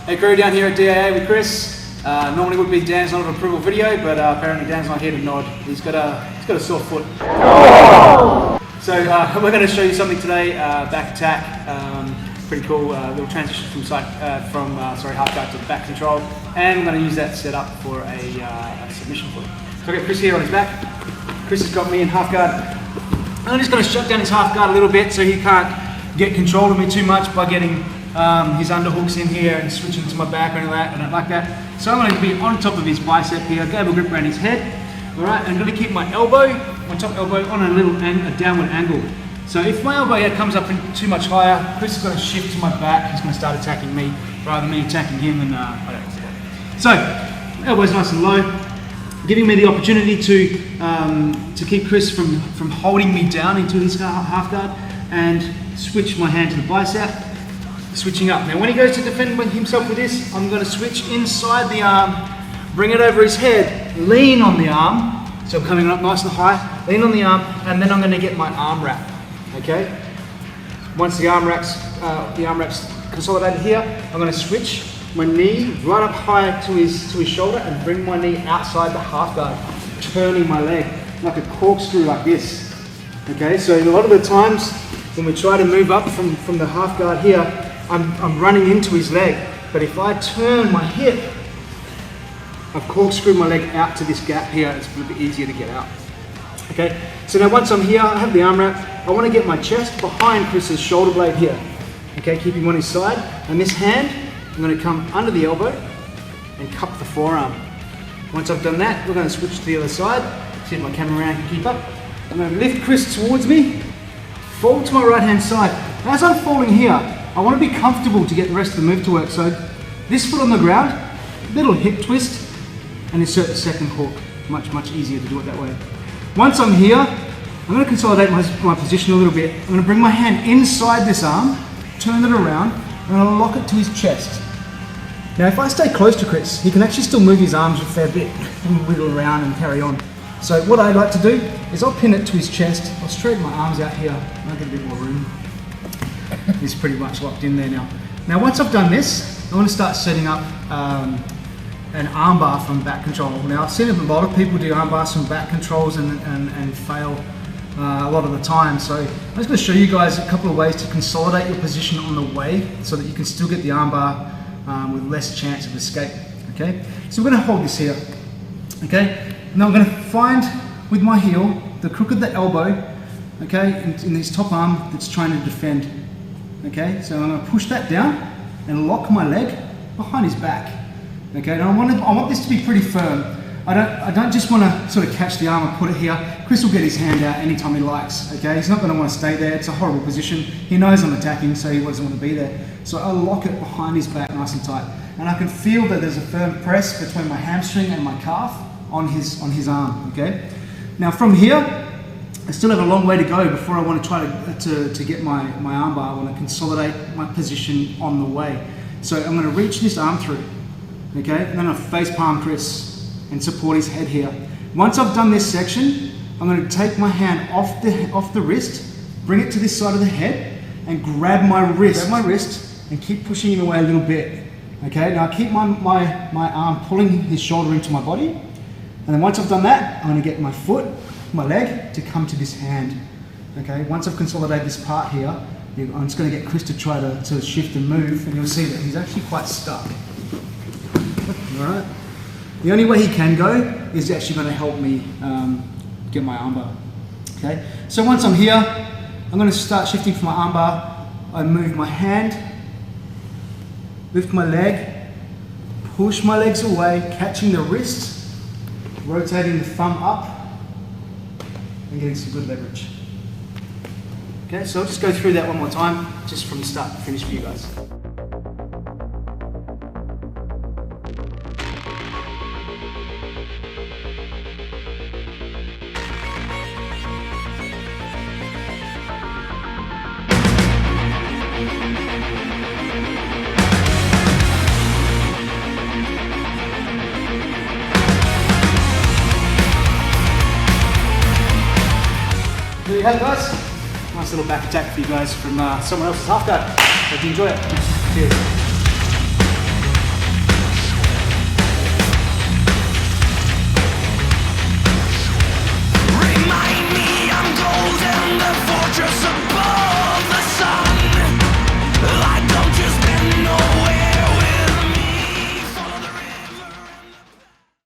Hey crew, down here at DAA with Chris. Normally would be Dan's Nod of Approval video, but apparently Dan's not here to nod. He's got a sore foot. So we're going to show you something today, back attack. Pretty cool little transition from half guard to back control, and I'm going to use that set up for a submission foot. So I've got Chris here on his back. Chris has got me in half guard. I'm just going to shut down his half guard a little bit so he can't get control of me too much by getting his underhooks in here and switching to my back or anything like that. I don't like that. So I'm going to be on top of his bicep here, gable grip around his head. Alright, I'm going to keep my elbow, my top elbow, on a downward angle. So if my elbow here comes up too much higher, Chris is going to shift to my back. He's going to start attacking me rather than me attacking him. And I don't know. So elbow's nice and low, giving me the opportunity to keep Chris from holding me down into his half guard, and switch my hand to the bicep. Switching up. Now when he goes to defend himself with this, I'm going to switch inside the arm, bring it over his head, lean on the arm, so I'm coming up nice and high, lean on the arm, and then I'm going to get my arm wrap. Okay? Once the arm wrap's consolidated here, I'm going to switch my knee right up high to his shoulder and bring my knee outside the half guard, turning my leg like a corkscrew like this. Okay, so a lot of the times when we try to move up from the half guard here, I'm running into his leg, but if I turn my hip, I've corkscrewed my leg out to this gap here. It's a little bit easier to get out. Okay, so now once I'm here, I have the arm wrap. I want to get my chest behind Chris's shoulder blade here. Okay, keep him on his side, and this hand, I'm going to come under the elbow and cup the forearm. Once I've done that, we're going to switch to the other side. See if my cameraman can keep up. I'm going to lift Chris towards me, fold to my right hand side. As I'm falling here, I want to be comfortable to get the rest of the move to work. So this foot on the ground, little hip twist, and insert the second hook. Much easier to do it that way. Once I'm here, I'm going to consolidate my position a little bit. I'm going to bring my hand inside this arm, turn it around, and I'll lock it to his chest. Now if I stay close to Chris, he can actually still move his arms a fair bit and wiggle around and carry on. So what I like to do is I'll pin it to his chest, I'll straighten my arms out here, and I'll get a bit more room. He's pretty much locked in there now. Now once I've done this, I want to start setting up an armbar from back control. Now I've seen a lot of people do armbars from back controls and fail a lot of the time. So I'm just going to show you guys a couple of ways to consolidate your position on the way so that you can still get the armbar with less chance of escape. Okay, so we're going to hold this here. Okay, now I'm going to find with my heel the crook of the elbow, okay, in this top arm that's trying to defend. Okay, so I'm going to push that down and lock my leg behind his back. Okay, now I want this to be pretty firm. I don't just want to sort of catch the arm and put it here. Chris will get his hand out anytime he likes. Okay, he's not going to want to stay there. It's a horrible position. He knows I'm attacking, so he doesn't want to be there. So I'll lock it behind his back nice and tight, and I can feel that there's a firm press between my hamstring and my calf on his arm. Okay, now from here, I still have a long way to go before I want to try to get my arm bar. I want to consolidate my position on the way. So I'm going to reach this arm through, okay, and then I'll face palm Chris and support his head here. Once I've done this section, I'm going to take my hand off the wrist, bring it to this side of the head, and grab my wrist and keep pushing him away a little bit. Okay, now I keep my arm pulling his shoulder into my body, and then once I've done that, I'm going to get my leg to come to this hand. Okay, once I've consolidated this part here, I'm just going to get Chris to try to shift and move, and you'll see that he's actually quite stuck. Alright, the only way he can go is actually going to help me get my armbar. Okay, so once I'm here, I'm going to start shifting from my armbar. I move my hand, lift my leg, push my legs away, catching the wrist, rotating the thumb up, and getting some good leverage. Okay, so I'll just go through that one more time, just from the start to finish for you guys. There you have it, guys. Nice little back attack for you guys from someone else's half guard. Hope you enjoy it. Cheers.